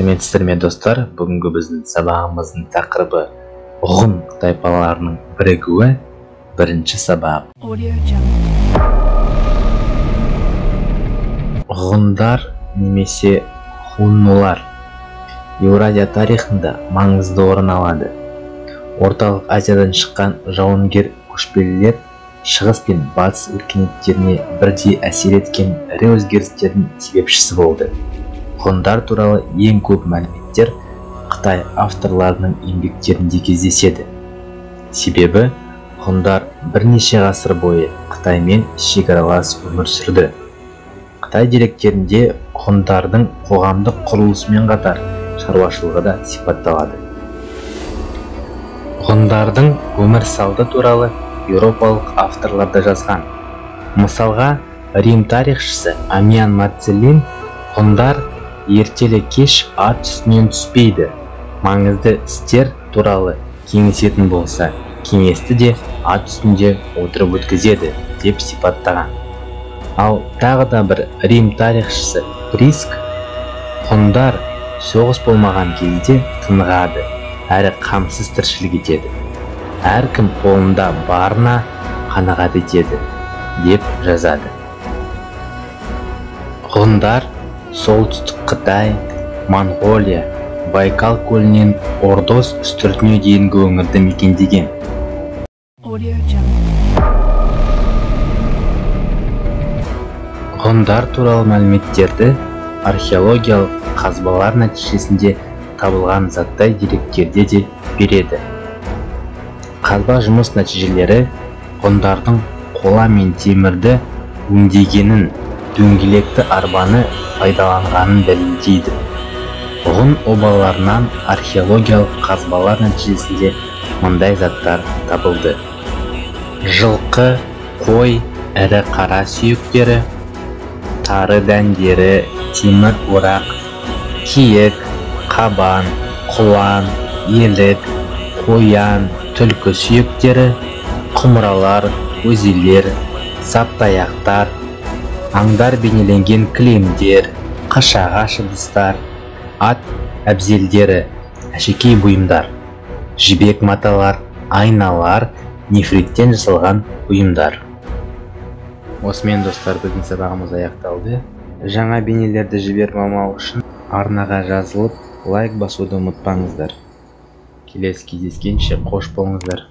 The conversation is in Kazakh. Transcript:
Сәлеметсіздер ме достар? Бүгінгі біздің сабағымыздың тақырыбы ғұн тайпаларының бірігуі. Бірінші сабақ. Ғұндар немесе хуннулар Еуразия тарихында маңызды орын алады. Орталық Азиядан шыққан жауынгер көшпелілер шығыс пен батыс өркениеттеріне бірдей әсер еткен ірі өзгерістердің себепшісі болды. Ғұндар туралы ең көп мәліметтер Қытай авторларының еңбектерінде кездеседі. Себебі ғұндар бірнеше ғасыр бойы Қытаймен шекаралас өмір сүрді. Қытай деректерінде ғұндардың қоғамдық құрылысымен қатар шаруашылығы да сипатталады. Ғұндардың өмір салты туралы еуропалық авторлар да жазған. Мысалға, Рим тарихшысы Амиан Марцеллин ғұндар ертелі кеш ат үстінен түспейді, маңызды істер туралы кеңесетін болса, кеңесті де ат үстінде отырып өткізеді деп сипаттаған. Ал тағы да бір Рим тарихшысы Приск ғұндар соғыс болмаған кезде тынығады әрі қамсыз тіршілік етеді. Әркім қолында барына қанағат етеді деп жазады. Ғұндар солтүстік Қытай, Монғолия, Байкал көлінен Ордос үстіртіне дейінгі өңірді мекендеген. Ғұндар туралы мәліметтерді археологиялық қазбалар нәтижесінде табылған заттай деректерде де береді. Қазба жұмыс нәтижелері ғұндардың қола мен темірді өңдегенін, дөңгелекті арбаны пайдаланғанын дәлелдейді. Ғұн обаларынан археологиялық қазбалар нәтижесінде мындай заттар табылды. Жылқы, қой, ірі қара сүйектері, тары дәндері, темір орақ, киік, қабан, құлан, елік, қоян, түлкі сүйектері, құмыралар, өзелер, саптаяқтар, аңдар бейнеленген кілемдер, қашағаш ыдыстар, ат әбзелдері, әшекей бұйымдар, жібек маталар, айналар, нефриттен жасалған бұйымдар. Осымен достар, біздің сабағымыз аяқталды. Жаңа бейнелерді жібермеу үшін арнаға жазылып, лайк басуды ұмытпаңыздар. Келесі кездескенше қош болыңыздар.